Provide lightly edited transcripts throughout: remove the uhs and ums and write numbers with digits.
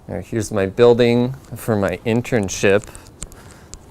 Here's my building for my internship.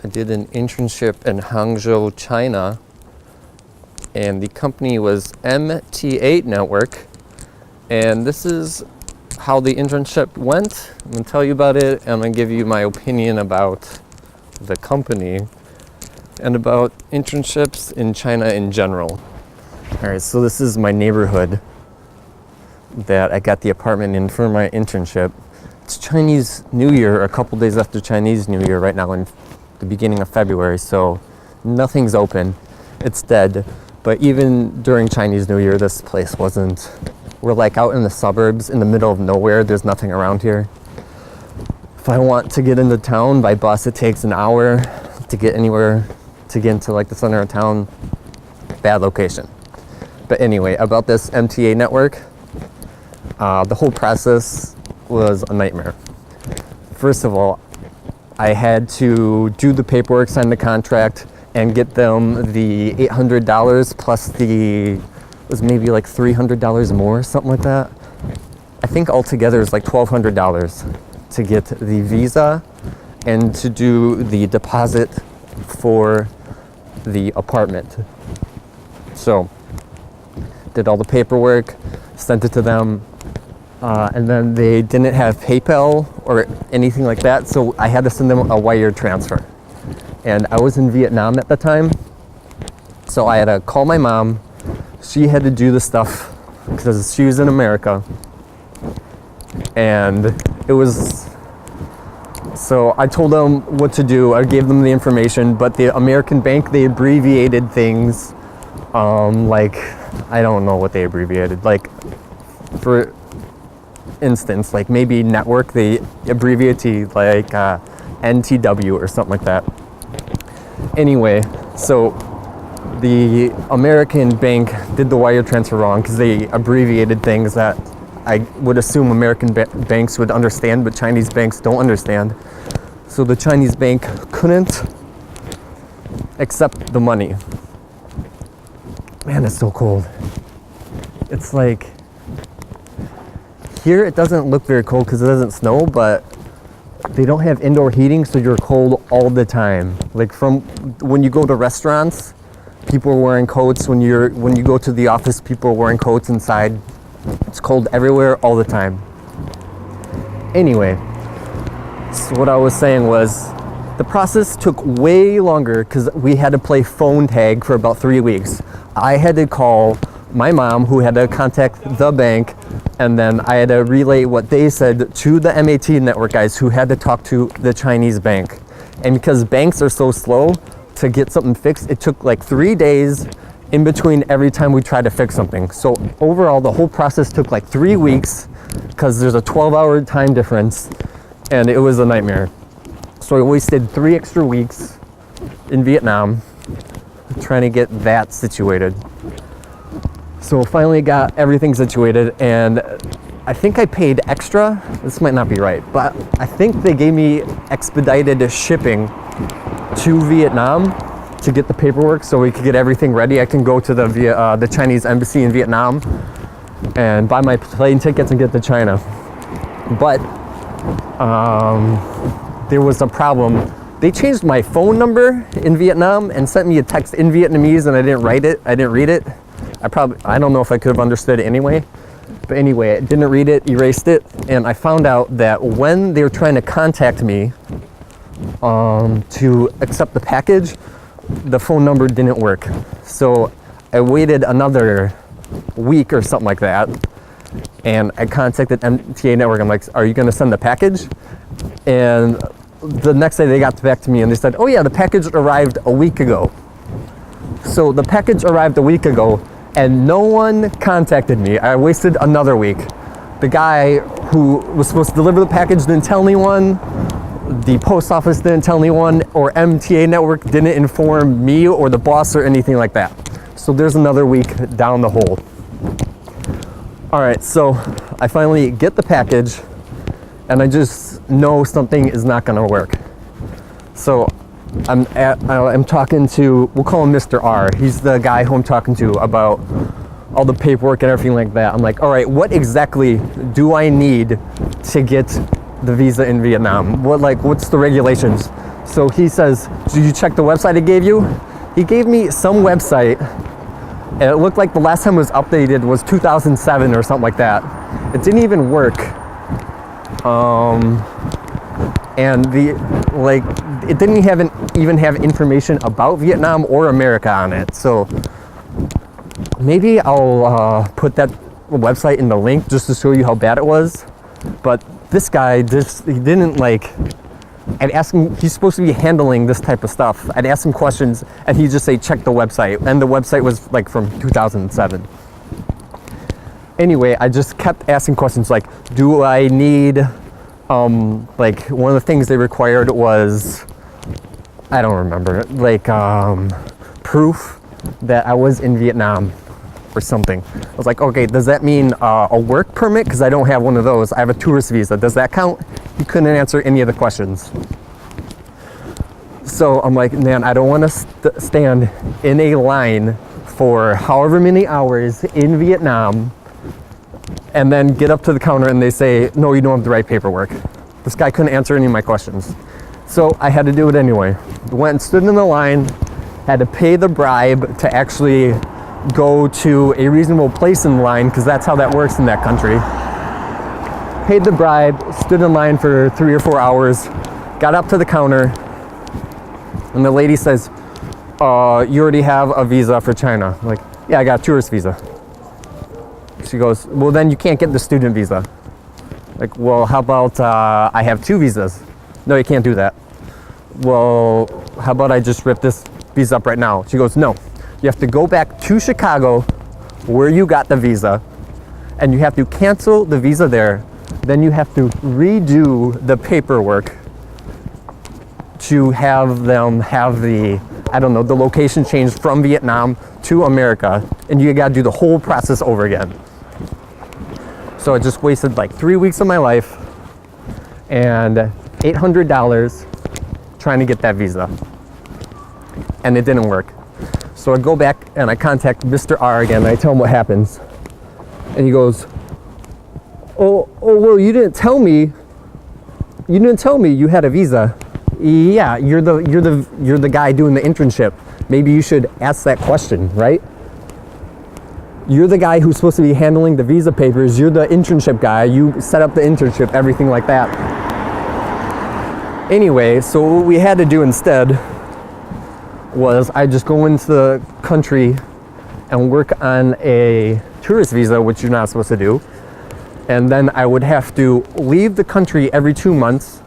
I did an internship in Hangzhou, China, and the company was MTA Network. And this is how the internship went. I'm gonna tell you about it, and I'm gonna give you my opinion about the company and about internships in China in general. All right, so this is my neighborhood that I got the apartment in for my internship. It's Chinese New Year, a couple days after Chinese New Year right now in the beginning of February, so nothing's open. It's dead. But even during Chinese New Year, this place wasn't. We're like out in the suburbs in the middle of nowhere. There's nothing around here. If I want to get into town by bus, it takes an hour to get anywhere, to get into like the center of town. Bad location. But anyway, about this MTA network, the whole process was a nightmare. First of all, I had to do the paperwork, sign the contract, and get them the $800 plus it was maybe like $300 more, something like that. I think altogether it's like $1,200 to get the visa and to do the deposit for the apartment. So, did all the paperwork, sent it to them, and then they didn't have PayPal or anything like that, so I had to send them a wire transfer. And I was in Vietnam at the time, so I had to call my mom. She had to do the stuff because she was in America. And it was, so I told them what to do. I gave them the information, but the American bank, they abbreviated things. Like, I don't know what they abbreviated. Like, for instance, like maybe network, they abbreviate to like NTW or something like that. Anyway, so the American bank did the wire transfer wrong because they abbreviated things that I would assume American banks would understand, but Chinese banks don't understand. So the Chinese bank couldn't accept the money. Man, it's so cold. It's like, here it doesn't look very cold because it doesn't snow, but they don't have indoor heating, so you're cold all the time. Like from when you go to restaurants, people are wearing coats. When you go to the office, people are wearing coats inside. It's cold everywhere all the time. Anyway, so what I was saying was the process took way longer because we had to play phone tag for about 3 weeks. I had to call my mom, who had to contact the bank, and then I had to relay what they said to the MTA Network guys, who had to talk to the Chinese bank. And because banks are so slow to get something fixed, it took like 3 days in between every time we tried to fix something. So overall, the whole process took like 3 weeks because there's a 12-hour time difference, and it was a nightmare. So I wasted 3 extra weeks in Vietnam trying to get that situated. So finally got everything situated, and I think I paid extra. This might not be right, but I think they gave me expedited shipping to Vietnam to get the paperwork so we could get everything ready. I can go to the Chinese embassy in Vietnam and buy my plane tickets and get to China. But there was a problem. They changed my phone number in Vietnam and sent me a text in Vietnamese, and I didn't read it. I don't know if I could have understood it anyway. But anyway, I didn't read it, erased it, and I found out that when they were trying to contact me to accept the package, the phone number didn't work. So I waited another week or something like that, and I contacted MTA Network. I'm like, are you going to send the package? And the next day they got back to me and they said, oh yeah, the package arrived a week ago. So the package arrived a week ago, and no one contacted me. I wasted another week. The guy who was supposed to deliver the package didn't tell anyone. The post office didn't tell anyone, or MTA Network didn't inform me or the boss or anything like that. So there's another week down the hole. All right, so I finally get the package, and I just know something is not gonna work. So I'm talking to, we'll call him Mr. R. He's the guy who I'm talking to about all the paperwork and everything like that. I'm like, all right, what exactly do I need to get the visa in Vietnam? What's the regulations? So he says, did you check the website I gave you? He gave me some website, and it looked like the last time it was updated was 2007 or something like that. It didn't even work. And it didn't even have information about Vietnam or America on it. So maybe I'll put that website in the link just to show you how bad it was. But this guy he didn't I'd ask him, he's supposed to be handling this type of stuff. I'd ask him questions and he'd just say, check the website. And the website was from 2007. Anyway, I just kept asking questions like, do I need, one of the things they required was, I don't remember, proof that I was in Vietnam or something. I was like, okay, does that mean a work permit? Because I don't have one of those. I have a tourist visa. Does that count? He couldn't answer any of the questions. So I'm like, man, I don't want to stand in a line for however many hours in Vietnam and then get up to the counter and they say, no, you don't have the right paperwork. This guy couldn't answer any of my questions. So I had to do it anyway. Went and stood in the line, had to pay the bribe to actually go to a reasonable place in line, because that's how that works in that country. Paid the bribe, stood in line for 3 or 4 hours, got up to the counter, and the lady says, you already have a visa for China. I'm like, yeah, I got a tourist visa. She goes, well, then you can't get the student visa. Like, well, how about I have 2 visas? No, you can't do that. Well, how about I just rip this visa up right now? She goes, no. You have to go back to Chicago where you got the visa, and you have to cancel the visa there. Then you have to redo the paperwork to have them have the location changed from Vietnam to America, and you gotta do the whole process over again. So I just wasted 3 weeks of my life and $800 trying to get that visa, and it didn't work. So I go back and I contact Mr. R again, and I tell him what happens. And he goes, oh, well, you didn't tell me you had a visa. Yeah, you're the guy doing the internship. Maybe you should ask that question, right? You're the guy who's supposed to be handling the visa papers. You're the internship guy. You set up the internship, everything like that. Anyway, so what we had to do instead was I just go into the country and work on a tourist visa, which you're not supposed to do. And then I would have to leave the country every 2 months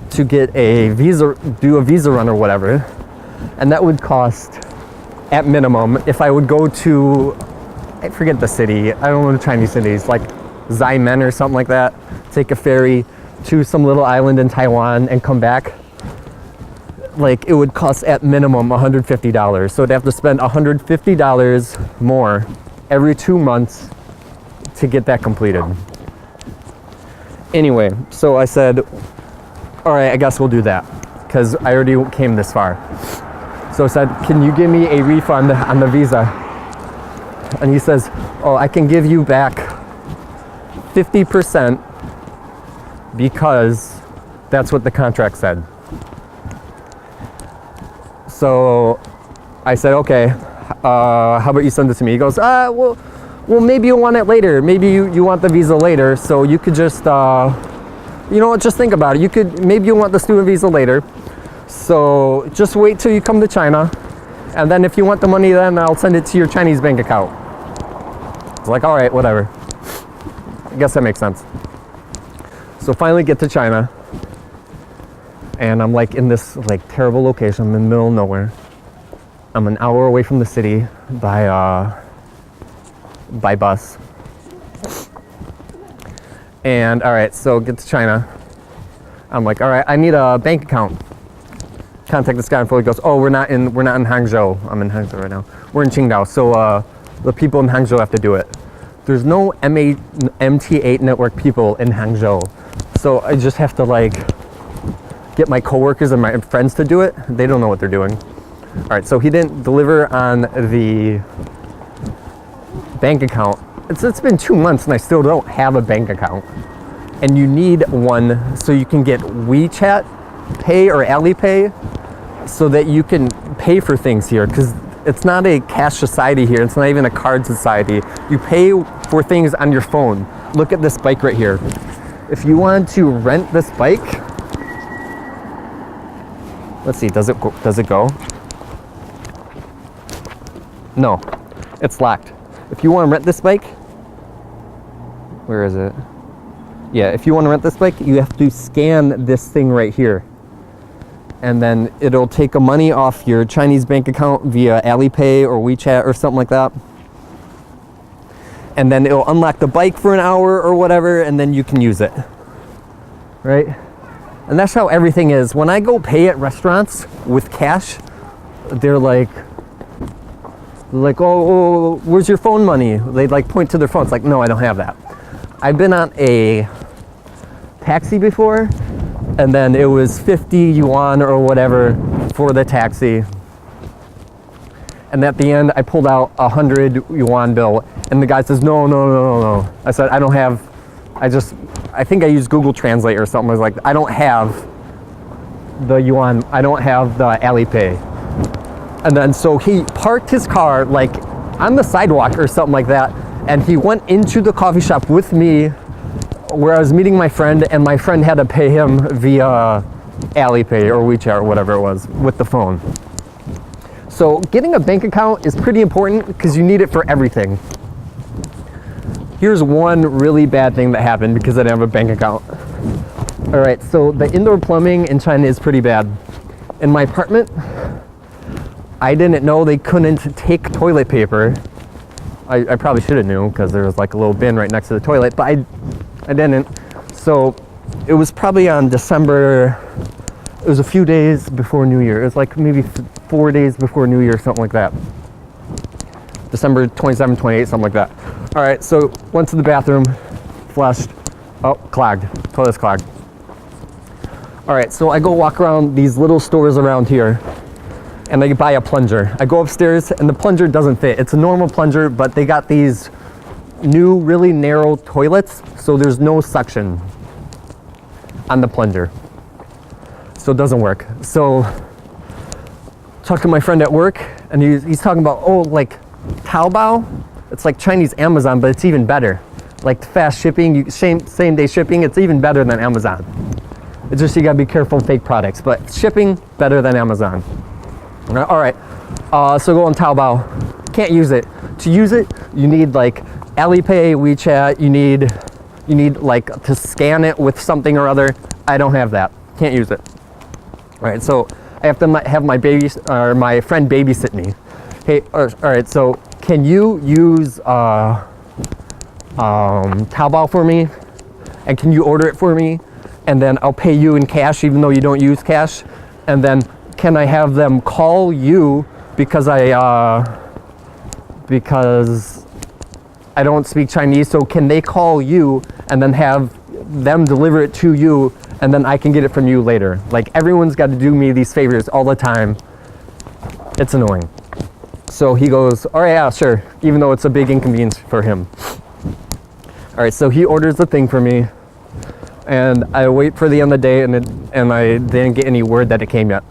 to get a visa, do a visa run or whatever. And that would cost, at minimum, if I would go to, I forget the city, I don't know the Chinese cities, like Xiamen or something like that, take a ferry to some little island in Taiwan and come back, it would cost at minimum $150. So I'd have to spend $150 more every 2 months to get that completed. Anyway, so I said, all right, I guess we'll do that, because I already came this far. So I said, can you give me a refund on the visa? And he says, oh, I can give you back 50% because that's what the contract said. So I said, okay, how about you send it to me? He goes, well, maybe you want it later. Maybe you want the visa later, so you could just, just think about it. Maybe you want the student visa later, so just wait till you come to China, and then if you want the money, then I'll send it to your Chinese bank account. It's like, all right, whatever. I guess that makes sense. So finally get to China, and I'm in this terrible location. I'm in the middle of nowhere. I'm an hour away from the city by bus. And all right, so get to China. I'm like, all right, I need a bank account. Contact this guy, and he goes, oh, we're not in Hangzhou. I'm in Hangzhou right now. We're in Qingdao, so the people in Hangzhou have to do it. There's no MTA Network people in Hangzhou, so I just have to get my coworkers and my friends to do it. They don't know what they're doing. All right, so he didn't deliver on the bank account. It's been 2 months and I still don't have a bank account. and you need one so you can get WeChat Pay or Alipay so that you can pay for things here, because it's not a cash society here. It's not even a card society. You pay for things on your phone. Look at this bike right here. If you wanted to rent this bike, let's see, does it go? No, it's locked. If you want to rent this bike, where is it? Yeah, if you want to rent this bike, you have to scan this thing right here. And then it'll take money off your Chinese bank account via Alipay or WeChat or something like that. And then it'll unlock the bike for an hour or whatever, and then you can use it. Right? And that's how everything is. When I go pay at restaurants with cash, they're like, oh, where's your phone money? They like point to their phone. It's like, no, I don't have that. I've been on a taxi before, and then it was 50 yuan or whatever for the taxi. And at the end, I pulled out a 100 yuan bill, and the guy says, no. I said, I don't have, I think I used Google Translate or something. I was like, I don't have the yuan, I don't have the Alipay. And then so he parked his car like on the sidewalk or something like that, and he went into the coffee shop with me where I was meeting my friend, and my friend had to pay him via Alipay or WeChat or whatever it was with the phone. So getting a bank account is pretty important because you need it for everything. Here's one really bad thing that happened because I didn't have a bank account. All right, so the indoor plumbing in China is pretty bad. In my apartment, I didn't know they couldn't take toilet paper. I probably should have known because there was like a little bin right next to the toilet, but I didn't. So it was probably on December, it was a few days before New Year. It was like maybe 4 days before New Year, something like that. December 27, 28, something like that. All right, so went to the bathroom, flushed, oh, clogged, toilet's clogged. All right, so I go walk around these little stores around here, and I buy a plunger. I go upstairs, and the plunger doesn't fit. It's a normal plunger, but they got these new, really narrow toilets, so there's no suction on the plunger. So it doesn't work. So talk to my friend at work, and he's talking about, oh, like Taobao, it's like Chinese Amazon, but it's even better. Like fast shipping, same day shipping, it's even better than Amazon. It's just you gotta be careful of fake products, but shipping better than Amazon. All right, so go on Taobao. Can't use it. To use it, you need like Alipay, WeChat. You need like to scan it with something or other. I don't have that. Can't use it. All right, so I have to have my friend babysit me. Hey, all right, so can you use Taobao for me? And can you order it for me? And then I'll pay you in cash even though you don't use cash. And then can I have them call you because I don't speak Chinese, so can they call you and then have them deliver it to you, and then I can get it from you later? Like everyone's got to do me these favors all the time. It's annoying. So he goes, all right, yeah, sure, even though it's a big inconvenience for him. All right, so he orders the thing for me, and I wait for the end of the day, and I didn't get any word that it came yet.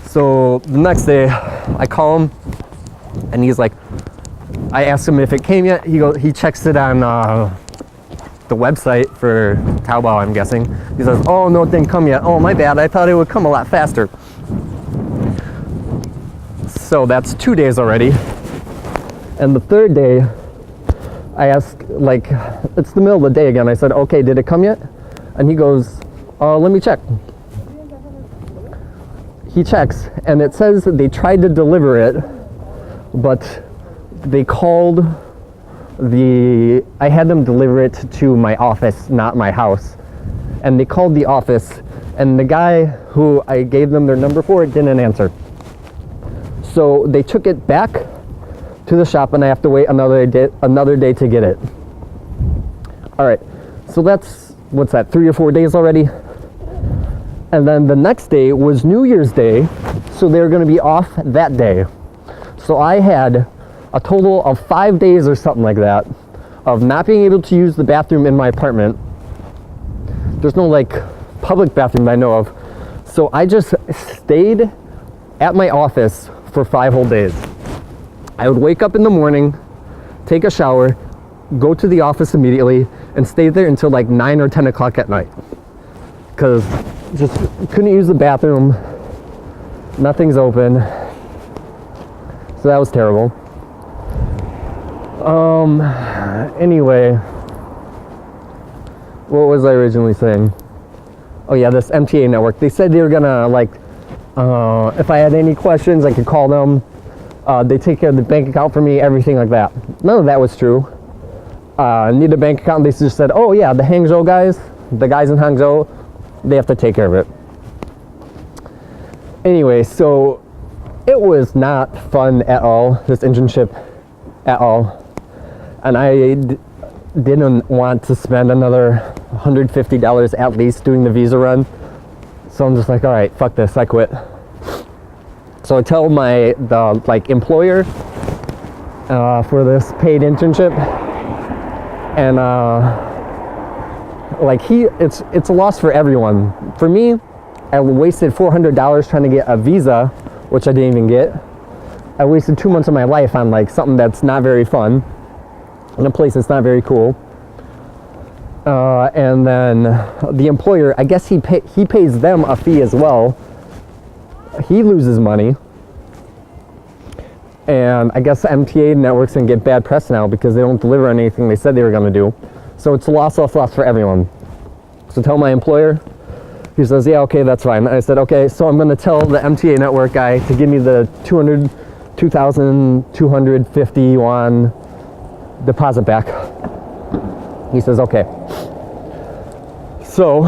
So the next day, I call him, and he's like, I asked him if it came yet. He checks it on the website for Taobao, I'm guessing. He says, oh, no, it didn't come yet. Oh, my bad. I thought it would come a lot faster. So that's 2 days already. And the third day, I asked, like, it's the middle of the day again. I said, okay, did it come yet? And he goes, let me check. He checks, and it says that they tried to deliver it, but they called I had them deliver it to my office, not my house. And they called the office, and the guy who I gave them their number for didn't answer. So they took it back to the shop, and I have to wait another day to get it. All right, so that's, what's that, 3 or 4 days already? And then the next day was New Year's Day, so they were gonna be off that day. So I had a total of 5 days or something like that of not being able to use the bathroom in my apartment. There's no like public bathroom that I know of. So I just stayed at my office for 5 whole days. I would wake up in the morning, take a shower, go to the office immediately, and stay there until like 9 or 10 o'clock at night. Because just couldn't use the bathroom. Nothing's open. So that was terrible. Anyway, what was I originally saying? Oh yeah, this MTA Network. They said they were gonna like, if I had any questions, I could call them. They take care of the bank account for me, everything like that. None of that was true. Need a bank account. They just said, oh yeah, the Hangzhou guys, the guys in Hangzhou, they have to take care of it. Anyway, so it was not fun at all, this internship at all. And I didn't want to spend another $150 at least doing the visa run. So I'm just like, all right, fuck this, I quit. So I tell the employer for this paid internship, and it's a loss for everyone. For me, I wasted $400 trying to get a visa, which I didn't even get. I wasted 2 months of my life on like something that's not very fun, in a place that's not very cool. And then the employer, I guess he pays them a fee as well. He loses money. And I guess the MTA Network's gonna get bad press now because they don't deliver anything they said they were gonna do. So it's a loss for everyone. So tell my employer. He says, yeah, okay, that's fine. I said, okay, so I'm gonna tell the MTA Network guy to give me the 2,250 yuan deposit back. He says, okay. So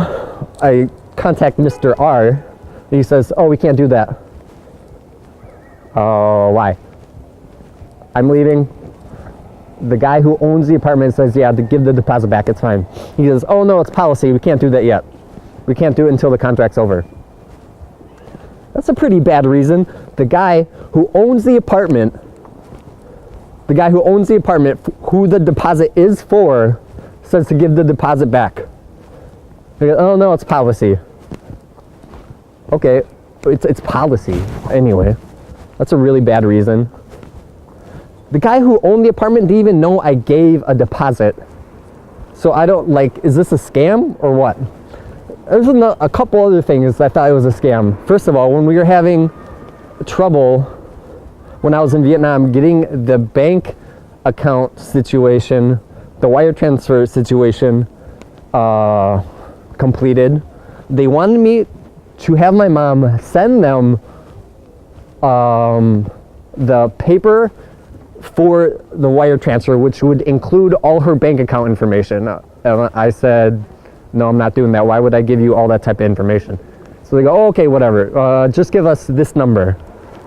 I contact Mr. R. He says, oh, we can't do that. Why? I'm leaving. The guy who owns the apartment says, yeah, to give the deposit back, it's fine. He says, oh no, it's policy, we can't do that yet. We can't do it until the contract's over. That's a pretty bad reason. The guy who owns the apartment, who the deposit is for, says to give the deposit back. He goes, oh no, it's policy. Okay, it's policy. Anyway, that's a really bad reason. The guy who owned the apartment didn't even know I gave a deposit. So I don't, is this a scam or what? There's a couple other things I thought it was a scam. First of all, when we were having trouble when I was in Vietnam getting the bank account situation, the wire transfer situation completed, they wanted me to have my mom send them the paper for the wire transfer, which would include all her bank account information. And I said, no, I'm not doing that. Why would I give you all that type of information? So they go, oh, okay, whatever. Just give us this number.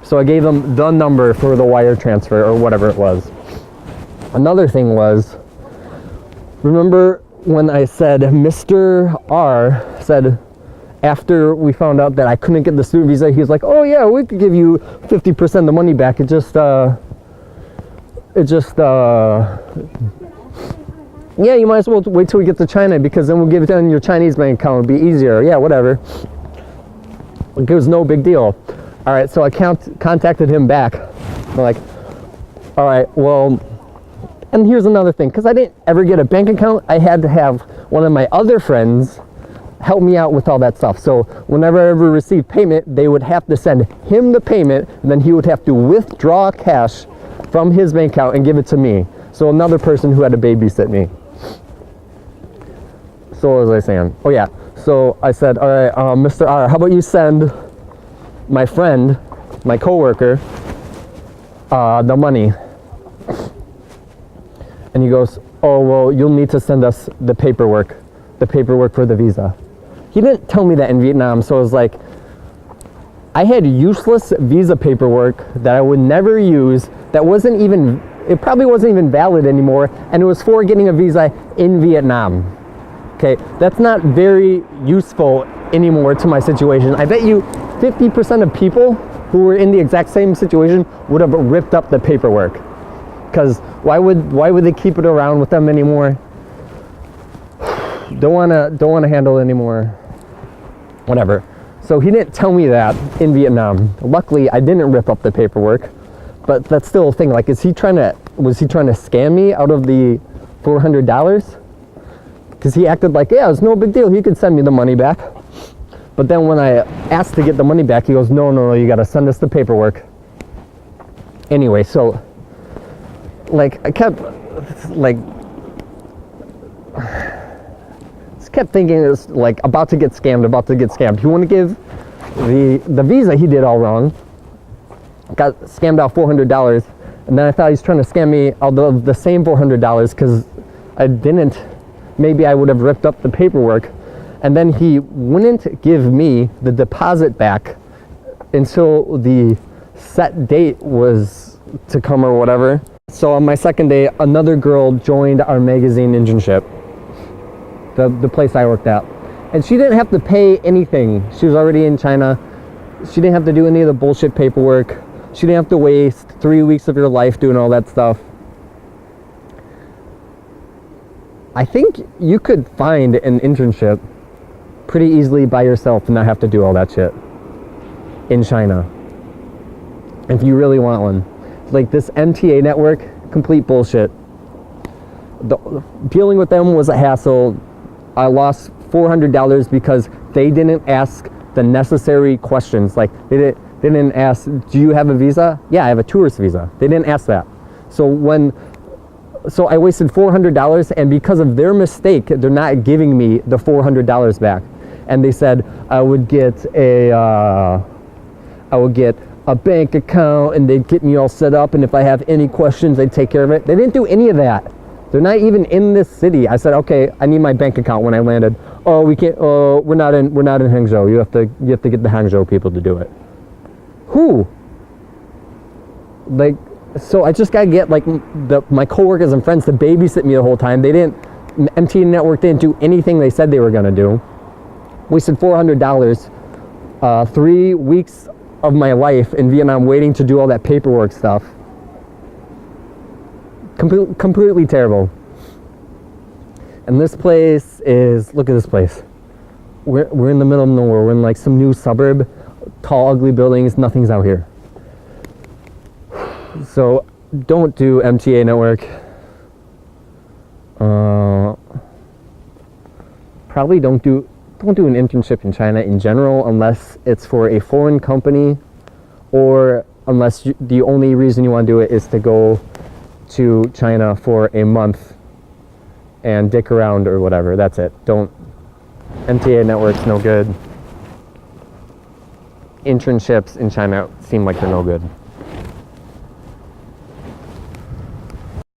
So I gave them the number for the wire transfer or whatever it was. Another thing was, remember when I said Mr. R said, after we found out that I couldn't get the student visa, he was like, oh yeah, we could give you 50% of the money back. Yeah, you might as well wait till we get to China because then we'll give it on your Chinese bank account. It'll be easier. Yeah, whatever. It was no big deal. All right, so I contacted him back. I'm like, all right, well, and here's another thing. Because I didn't ever get a bank account, I had to have one of my other friends help me out with all that stuff. So whenever I ever received payment, they would have to send him the payment, and then he would have to withdraw cash from his bank account and give it to me. So another person who had to babysit me. So what was I saying? Oh yeah, so I said, all right, Mr. R, how about you send my friend, my coworker, the money? And he goes, oh, well, you'll need to send us the paperwork for the visa. He didn't tell me that in Vietnam, so it was like, I had useless visa paperwork that I would never use, that wasn't even, it probably wasn't even valid anymore, and it was for getting a visa in Vietnam. Okay, that's not very useful anymore to my situation. I bet you 50% of people who were in the exact same situation would have ripped up the paperwork. Because why would they keep it around with them anymore? don't wanna handle it anymore. Whatever. So he didn't tell me that in Vietnam. Luckily, I didn't rip up the paperwork, but that's still a thing. Like, was he trying to scam me out of the $400? Because he acted like, yeah, it's no big deal. He could send me the money back. But then when I asked to get the money back, he goes, no, you got to send us the paperwork. Anyway, so, like, I kept, like, just kept thinking it was, like, about to get scammed. He wanted to give the visa he did all wrong. Got scammed out $400. And then I thought he was trying to scam me out of the same $400 because I didn't. Maybe I would have ripped up the paperwork. And then he wouldn't give me the deposit back until the set date was to come or whatever. So on my second day, another girl joined our magazine internship, the place I worked at. And she didn't have to pay anything. She was already in China. She didn't have to do any of the bullshit paperwork. She didn't have to waste 3 weeks of your life doing all that stuff. I think you could find an internship pretty easily by yourself and not have to do all that shit in China if you really want one. Like this MTA Network, complete bullshit. Dealing with them was a hassle. I lost $400 because they didn't ask the necessary questions. Like they didn't ask, do you have a visa? Yeah, I have a tourist visa. They didn't ask that. So I wasted $400, and because of their mistake, they're not giving me the $400 back. And they said I would get a bank account, and they'd get me all set up, and if I have any questions, they'd take care of it. They didn't do any of that. They're not even in this city. I said, okay, I need my bank account when I landed. Oh, we can't. Oh, we're not in Hangzhou. You have to get the Hangzhou people to do it. Who? Like. So I just gotta get like my coworkers and friends to babysit me the whole time. MTA Network didn't do anything they said they were gonna do. Wasted $400, 3 weeks of my life in Vietnam waiting to do all that paperwork stuff. Completely terrible. And this place is, look at this place. We're in the middle of nowhere. We're in like some new suburb, tall, ugly buildings. Nothing's out here. So don't do MTA Network. Probably don't do an internship in China in general unless it's for a foreign company, or unless the only reason you want to do it is to go to China for a month and dick around or whatever. That's it. MTA Network's no good. Internships in China seem like they're no good.